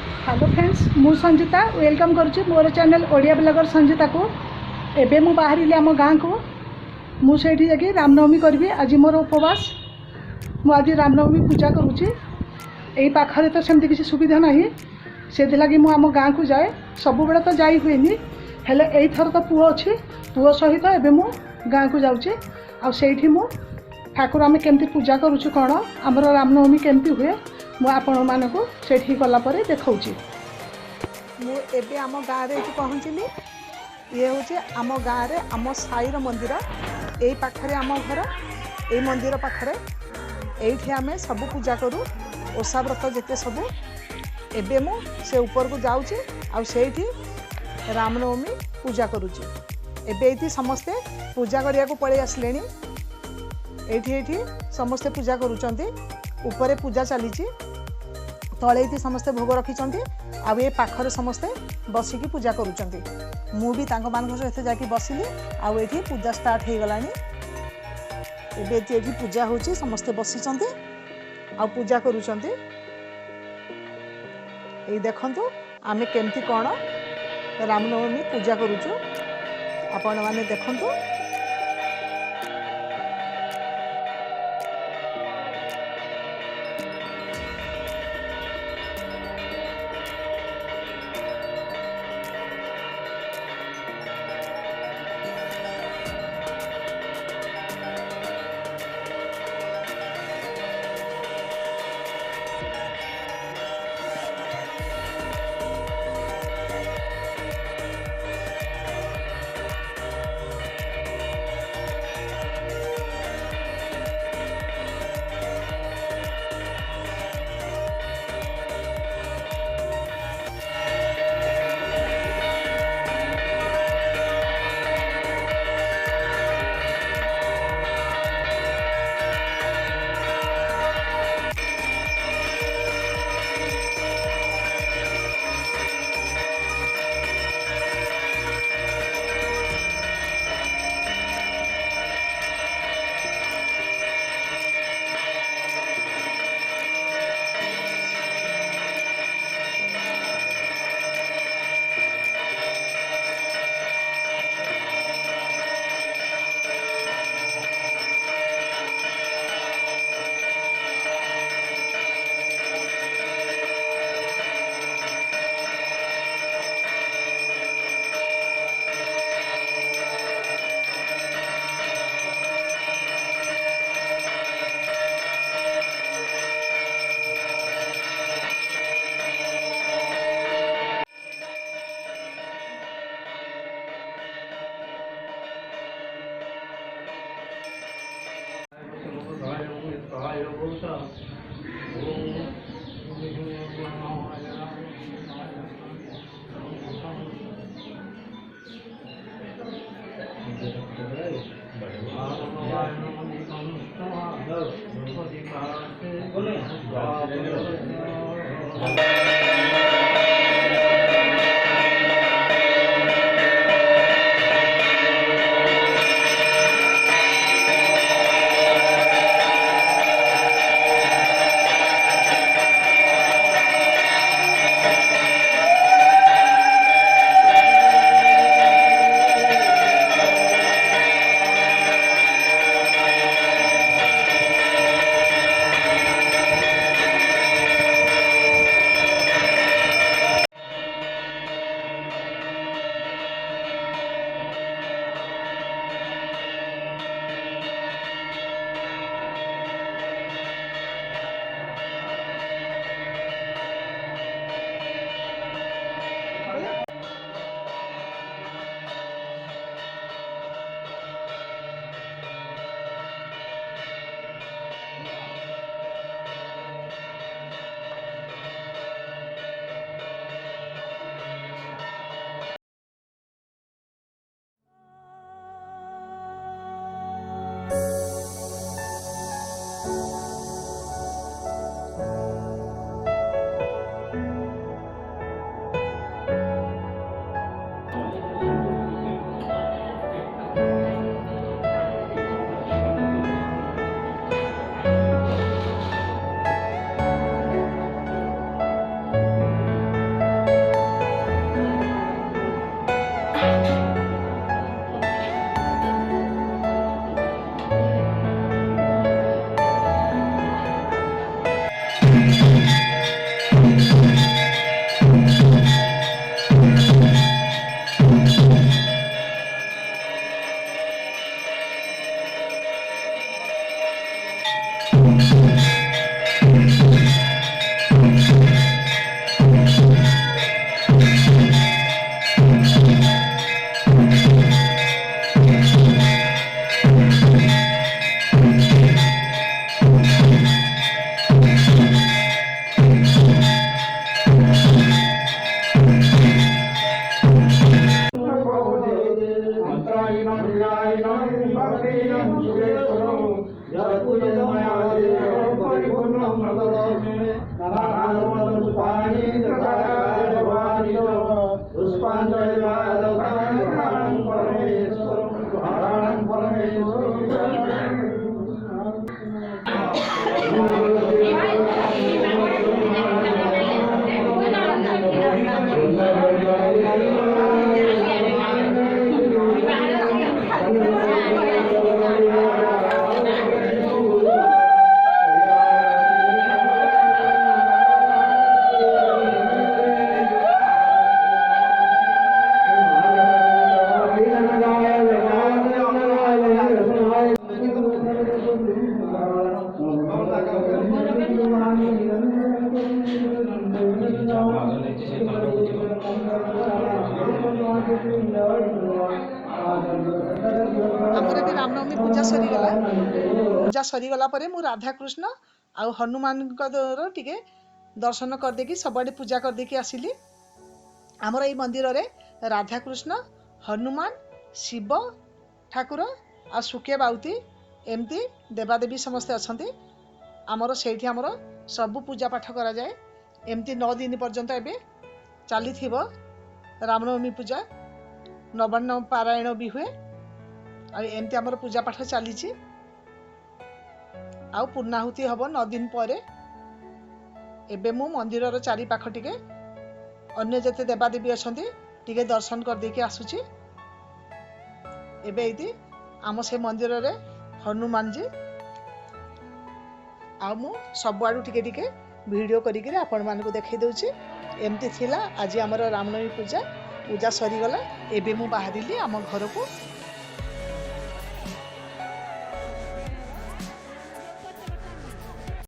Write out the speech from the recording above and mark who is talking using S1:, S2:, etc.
S1: Hello friends मु Sanjita welcome करुच्ची मोर channel Odia blogger Sanjita को एबे मु बाहरी आम गाँ को मुझे जाकि रामनवमी करी आज मोर उपवास मुझे रामनवमी पूजा करुच्ची यही पाखे तो सेमती किसी सुविधा ना से लगी आम गाँ को जाए सब बेले तो जाई हुए हेले एथर तो पुओ अच्छी पुओ सहित एबे मु गाँ को जाऊँगी आठी मु ठाकुर आम केमती पूजा करुचु कौन आमर रामनवमी केमती हुए मु आपण मानक से गलापर देखा मुझे आम गाँव में पहुँचली ये हूँ आम गाँव में आम साईर मंदिर यही पाखे आम घर यही मंदिर पाखे ये आम सब पूजा करूँ ओषा व्रत जिते सब एबे मु से ऊपर को जाऊँगी आठी रामनवमी पूजा करुँची एबे ये समस्ते पूजा करने को पड़े आसले ये समस्ते पूजा करुँच ऊपर पूजा चली तले समस्ते भोग रखिंट आउ ये पाखरे समस्ते बसिकी पूजा करुँच मु भी सहित जाकि बसिली आउ ये पूजा स्टार्ट हो गलानी ये पूजा हो समस्ते बसिंट आ पूजा करुँच ये देखंतु आमे केमती कौन रामनवमी पूजा करुचु आपण माने देखंतु सरीगला मु राधाकृष्ण आउ हनुमान टिके दर्शन करदेकी सबआडे पूजा करदेकी आसिली। आमर ये मंदिर रे राधाकृष्ण हनुमान शिव ठाकुर आ सुके बाउती एमती देवादेवी समस्ते अच्छा। आमर से आमर सबू पूजा पाठ करा जाए। एमती 9 दिन पर्यंत एबे चली रामनवमी पूजा नवान्न पारायण भी हुए। एमती आमर पूजा पाठ चली आउ पूर्णाहुति हम 9 दिन पर। एबे मु मंदिर चारि पाख टिके अन्य जते देवादेवी अच्छा टिके दर्शन कर देके आसुची। एबे इति आम से मंदिर रे हनुमान जी आ मु सबआडू टिके टिके वीडियो करिके आपण मानकु देखै दउची। एमती थिला आज आमर रामनवमी पूजा सरीगला। एबे मु बाहरिली आम घर को